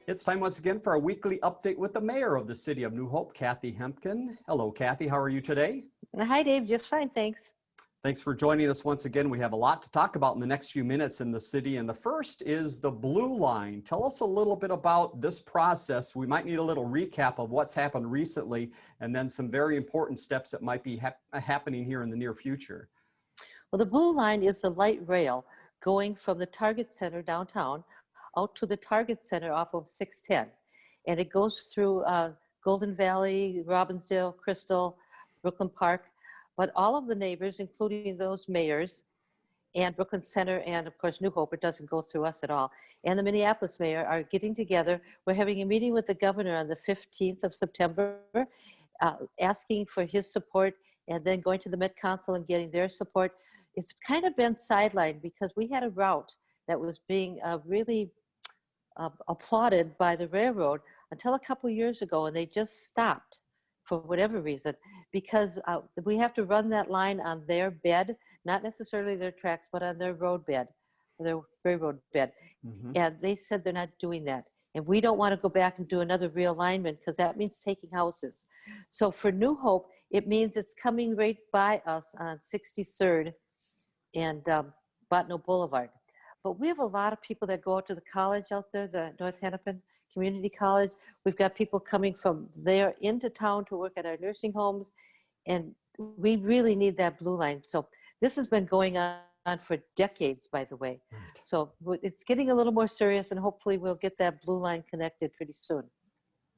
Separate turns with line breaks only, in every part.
It's time once again for our weekly update with the mayor of the city of New Hope, Kathi Hemken. Hello, Kathi. How are you today?
Hi, Dave. Just fine, thanks.
Thanks for joining us once again. We have a lot to talk about in the next few minutes in the city. And the first is the Blue Line. Tell us a little bit about this process. We might need a little recap of what's happened recently and then some very important steps that might be happening here in the near future.
Well, the Blue Line is the light rail going from the Target Center downtown out to the Target Center off of 610. And it goes through Golden Valley, Robbinsdale, Crystal, Brooklyn Park. But all of the neighbors, including those mayors and Brooklyn Center and, of course, New Hope, it doesn't go through us at all, and the Minneapolis mayor are getting together. We're having a meeting with the governor on the 15th of September, asking for his support, and then going to the Met Council and getting their support. It's kind of been sidelined because we had a route that was being really applauded by the railroad until a couple years ago, and they just stopped for whatever reason, because we have to run that line on their bed, not necessarily their tracks, but on their road bed, their railroad bed. And they said they're not doing that. And we don't want to go back and do another realignment because that means taking houses. So for New Hope, it means it's coming right by us on 63rd and Botno Boulevard. But we have a lot of people that go out to the college out there, the North Hennepin Community College. We've got people coming from there into town to work at our nursing homes, and we really need that Blue Line. So this has been going on for decades, by the way.
Right.
So it's getting a little more serious, and hopefully we'll get that Blue Line connected pretty soon.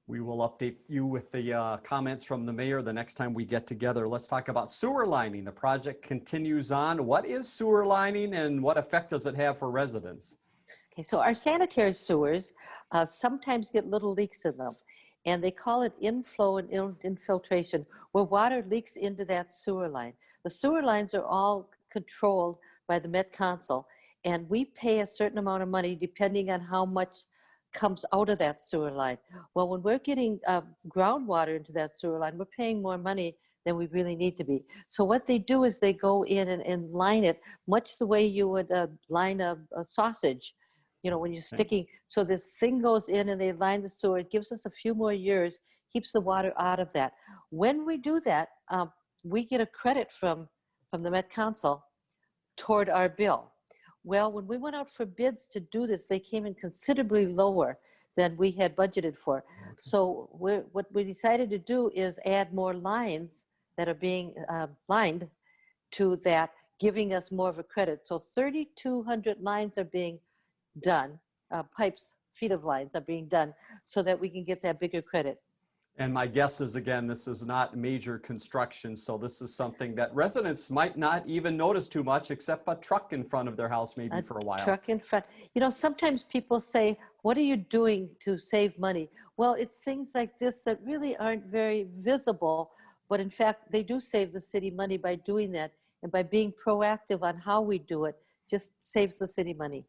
We will update you with the comments from the mayor the next time we get together. Let's talk about sewer lining. The project continues on. What is sewer lining and what effect does it have for residents?
Okay, so our sanitary sewers sometimes get little leaks in them, and they call it inflow and infiltration, where water leaks into that sewer line. The sewer lines are all controlled by the Met Council, and we pay a certain amount of money depending on how much comes out of that sewer line. Well, when we're getting groundwater into that sewer line, we're paying more money than we really need to be. So what they do is they go in and line it much the way you would line a sausage, you know, when you're sticking. So this thing goes in and they line the sewer. It gives us a few more years, keeps the water out of that. When we do that, we get a credit from the Met Council toward our bill. Well, when we went out for bids to do this, they came in considerably lower than we had budgeted for. Okay. So what we decided to do is add more lines that are being lined to that, giving us more of a credit. So 3,200 lines are being done, pipes, feet of lines are being done so that we can get that bigger credit.
And my guess is, again, this is not major construction, so this is something that residents might not even notice too much, except a truck in front of their house maybe for a while.
Truck in front. You know, sometimes people say, what are you doing to save money? Well, it's things like this that really aren't very visible, but in fact, they do save the city money by doing that, and by being proactive on how we do it, just saves the city money.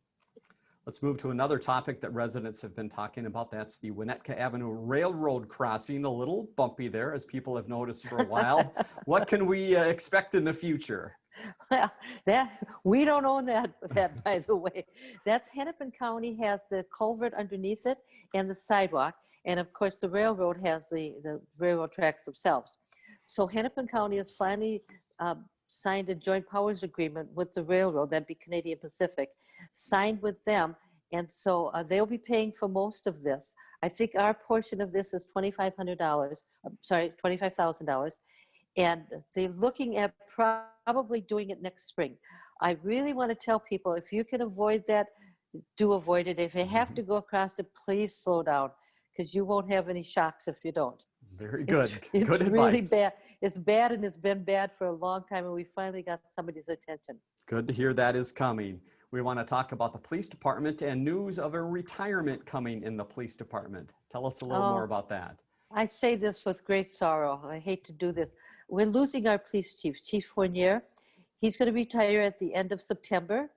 Let's move to another topic that residents have been talking about. That's the Winona Avenue Railroad crossing. A little bumpy there, as people have noticed for a while. What can we expect in the future?
Well, we don't own that, by the way. That's Hennepin County has the culvert underneath it and the sidewalk. And of course, the railroad has the railroad tracks themselves. So Hennepin County has finally signed a joint powers agreement with the railroad, that'd be Canadian Pacific, signed with them. And so they'll be paying for most of this. I think our portion of this is $25,000. And they're looking at probably doing it next spring. I really want to tell people, if you can avoid that, do avoid it. If you have to go across it, please slow down, because you won't have any shocks if you don't.
Very good.
It's
good
really
advice.
bad. It's bad, and it's been bad for a long time, and we finally got somebody's attention.
Good to hear that is coming. We want to talk about the police department and news of a retirement coming in the police department. Tell us a little more about that.
I say this with great sorrow. I hate to do this. We're losing our police chief, Chief Fournier. He's going to retire at the end of September.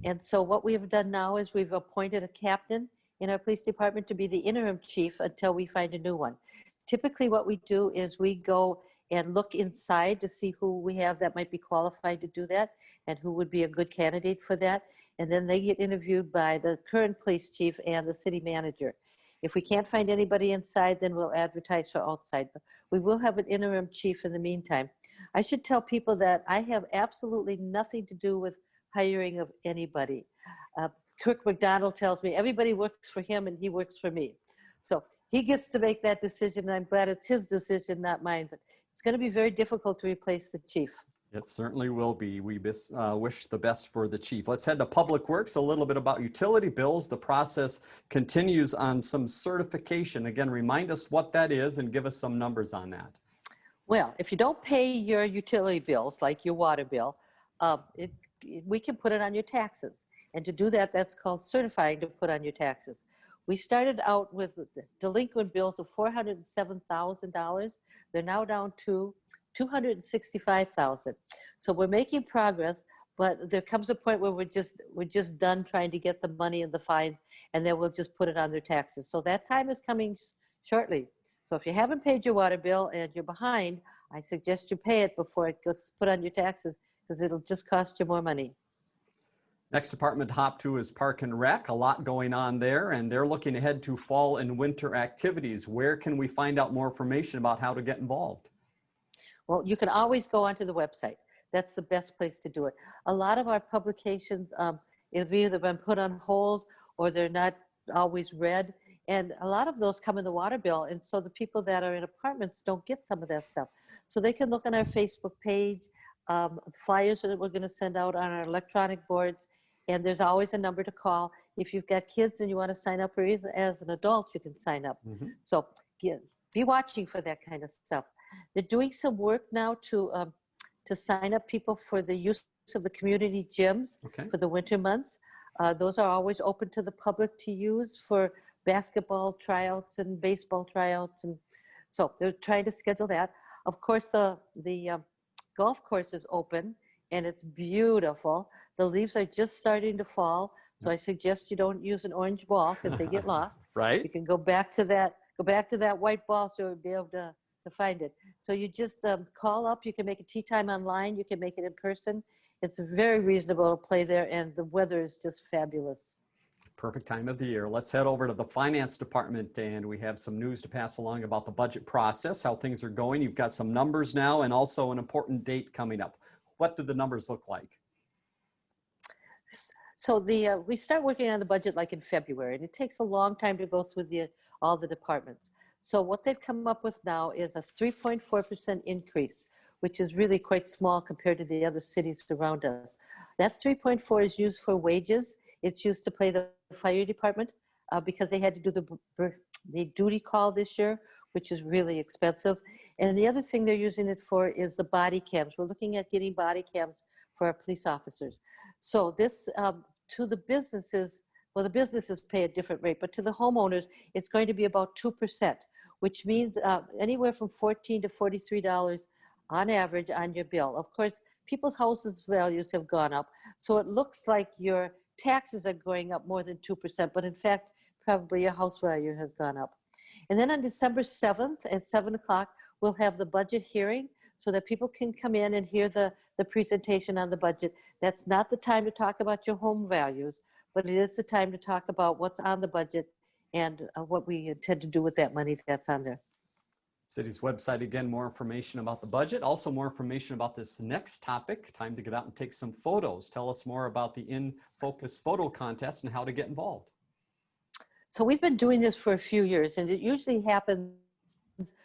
And so what we have done now is we've appointed a captain in our police department to be the interim chief until we find a new one. Typically what we do is we go and look inside to see who we have that might be qualified to do that and who would be a good candidate for that. And then they get interviewed by the current police chief and the city manager. If we can't find anybody inside, then we'll advertise for outside. But we will have an interim chief in the meantime. I should tell people that I have absolutely nothing to do with hiring of anybody. Kirk McDonald tells me everybody works for him and he works for me. So he gets to make that decision, and I'm glad it's his decision, not mine. But it's going to be very difficult to replace the chief.
It certainly will be. We wish the best for the chief. Let's head to Public Works, a little bit about utility bills. The process continues on some certification. Again, remind us what that is and give us some numbers on that.
Well, if you don't pay your utility bills, like your water bill, we can put it on your taxes. And to do that, that's called certifying to put on your taxes. We started out with delinquent bills of $407,000. They're now down to $265,000. So we're making progress, but there comes a point where we're just done trying to get the money and the fines, and then we'll just put it on their taxes. So that time is coming shortly. So if you haven't paid your water bill and you're behind, I suggest you pay it before it gets put on your taxes, because it'll just cost you more money.
Next department to hop to is Park and Rec. A lot going on there, and they're looking ahead to fall and winter activities. Where can we find out more information about how to get involved?
Well, you can always go onto the website. That's the best place to do it. A lot of our publications have either been put on hold or they're not always read. And a lot of those come in the water bill. And so the people that are in apartments don't get some of that stuff. So they can look on our Facebook page, flyers that we're going to send out on our electronic boards. And there's always a number to call. If you've got kids and you want to sign up, or even as an adult, you can sign up. Mm-hmm. So be watching for that kind of stuff. They're doing some work now to sign up people for the use of the community gyms for the winter months. Those are always open to the public to use for basketball tryouts and baseball tryouts. And so they're trying to schedule that. Of course, the golf course is open and it's beautiful. The leaves are just starting to fall. So I suggest you don't use an orange ball because they get lost.
Right.
You can go back to that white ball so you'll be able to find it. So you just call up. You can make a tea time online. You can make it in person. It's very reasonable to play there, and the weather is just fabulous.
Perfect time of the year. Let's head over to the finance department, and we have some news to pass along about the budget process, how things are going. You've got some numbers now and also an important date coming up. What do the numbers look like?
So we start working on the budget like in February, and it takes a long time to go through all the departments. So what they've come up with now is a 3.4% increase, which is really quite small compared to the other cities around us. That 3.4 is used for wages. It's used to pay the fire department because they had to do the duty call this year, which is really expensive. And the other thing they're using it for is the body cams. We're looking at getting body cams for our police officers. So this, to the businesses, well, the businesses pay a different rate, but to the homeowners, it's going to be about 2%, which means anywhere from $14 to $43 on average on your bill. Of course, people's houses values have gone up, so it looks like your taxes are going up more than 2%, but in fact, probably your house value has gone up. And then on December 7th at 7 o'clock, we'll have the budget hearing so that people can come in and hear the presentation on the budget. That's not the time to talk about your home values, but it is the time to talk about what's on the budget and what we intend to do with that money that's on there.
City's website, again, more information about the budget, also more information about this next topic. Time to get out and take some photos. Tell us more about the In Focus photo contest and how to get involved.
So we've been doing this for a few years, and it usually happens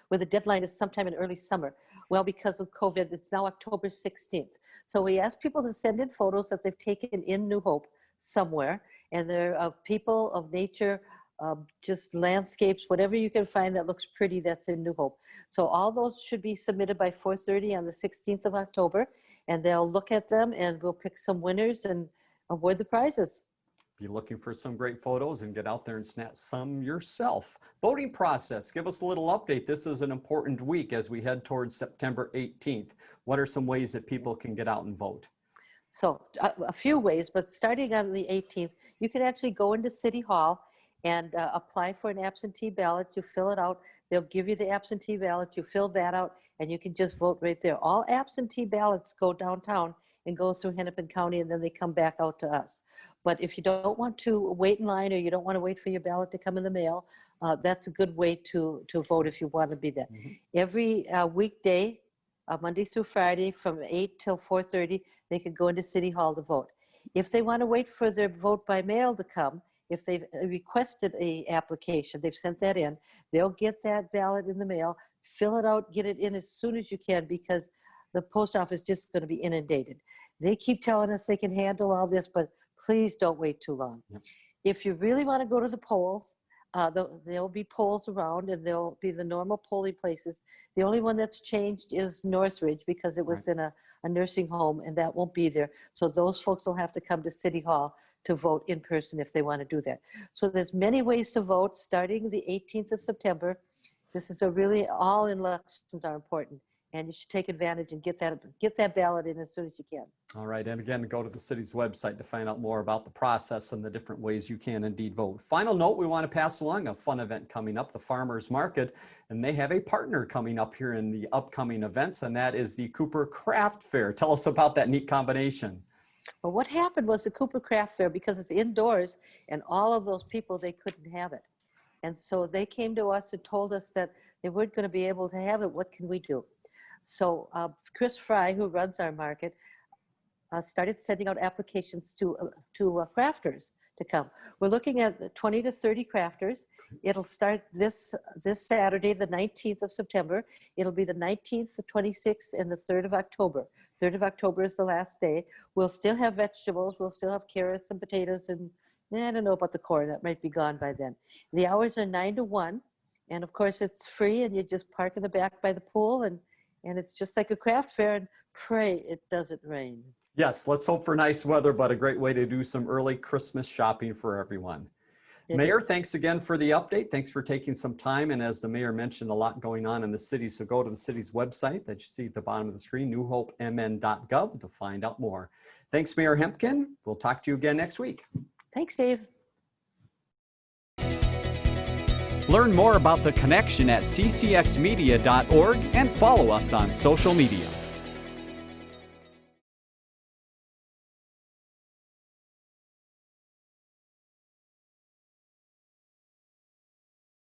where the deadline is sometime in early summer. Well, because of COVID, it's now October 16th. So we ask people to send in photos that they've taken in New Hope somewhere, and they're of people, of nature, just landscapes, whatever you can find that looks pretty that's in New Hope. So all those should be submitted by 4:30 on the 16th of October, and they'll look at them and we'll pick some winners and award the prizes.
Be looking for some great photos and get out there and snap some yourself. Voting process, give us a little update. This is an important week as we head towards September 18th. What are some ways that people can get out and vote?
So a few ways, but starting on the 18th, you can actually go into City Hall and apply for an absentee ballot. You fill it out. They'll give you the absentee ballot. You fill that out, and you can just vote right there. All absentee ballots go downtown and goes through Hennepin County, and then they come back out to us. But if you don't want to wait in line, or you don't want to wait for your ballot to come in the mail, that's a good way to vote if you want to be there. Every weekday, Monday through Friday, from 8 till 4:30, they can go into City Hall to vote. If they want to wait for their vote by mail to come, if they've requested a application, they've sent that in, they'll get that ballot in the mail, fill it out, get it in as soon as you can, because the post office is just going to be inundated. They keep telling us they can handle all this, but please don't wait too long.
Yep.
If you really want to go to the polls, there'll be polls around, and there'll be the normal polling places. The only one that's changed is Northridge, because it was in a nursing home, and that won't be there. So those folks will have to come to City Hall to vote in person if they want to do that. So there's many ways to vote starting the 18th of September. This is all elections are important, and you should take advantage and get that ballot in as soon as you can.
All right, and again, go to the city's website to find out more about the process and the different ways you can indeed vote. Final note we want to pass along: a fun event coming up, the Farmers Market, and they have a partner coming up here in the upcoming events, and that is the Cooper Craft Fair. Tell us about that neat combination.
Well, what happened was the Cooper Craft Fair, because it's indoors, and all of those people, they couldn't have it. And so they came to us and told us that they weren't going to be able to have it. What can we do? So Chris Fry, who runs our market, started sending out applications to crafters to come. We're looking at 20 to 30 crafters. It'll start this Saturday, the 19th of September. It'll be the 19th, the 26th, and the 3rd of October. 3rd of October is the last day. We'll still have vegetables. We'll still have carrots and potatoes, and I don't know about the corn. That might be gone by then. The hours are 9 to 1. And of course, it's free, and you just park in the back by the pool, and it's just like a craft fair, and pray it doesn't rain. Yes,
let's hope for nice weather, but a great way to do some early Christmas shopping for everyone. Mayor, thanks again for the update. Thanks for taking some time. And as the mayor mentioned, a lot going on in the city. So go to the city's website that you see at the bottom of the screen, newhopemn.gov, to find out more. Thanks, Mayor Hemken. We'll talk to you again next week.
Thanks, Dave.
Learn more about The Connection at ccxmedia.org and follow us on social media.